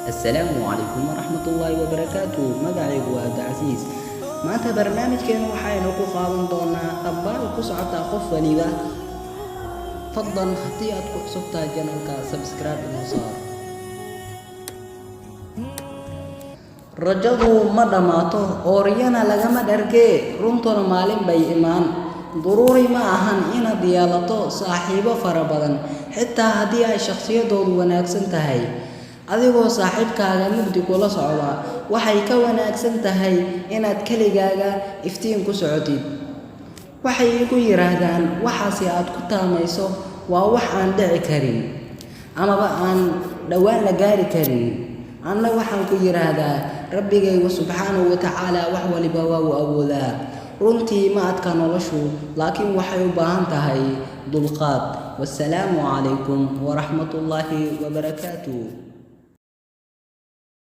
السلام عليكم ورحمة الله وبركاته. مقعي وعبد العزيز maanta barnaamijkeena waxaynu ku qaadan doonaa dhammaan ku socota qof waliba. fadlan haddii aad ku cusub tahay channelka subscribe inoo saar. rajadu ma dhamaato oo riyana lagama dhargee, runtuna maalin bay imaan. daruuri ma ahan inaad yeelato saaxiibo fara badan, xitaa haddii ay shakhsiyadoodu wanaagsan tahay. adigoo saaxiibkaaga mugdi kula socda waxay ka wanaagsan tahay inaad keligaaga iftiin ku socotid. waxay igu yiraahdaan waxaasi aad ku taamayso waa wax aan dhici karin amaba aan dhowaan la gaari karin. anna waxaan ku yiraahdaa rabbigaygu subxaanahu wa tacaala wax waliba waa uu awoodaa. runtii ma adka noloshu, laakiin waxay u baahan tahay dulqaad. wassalaamu calaykum waraxmatullaahi wabarakaatuh.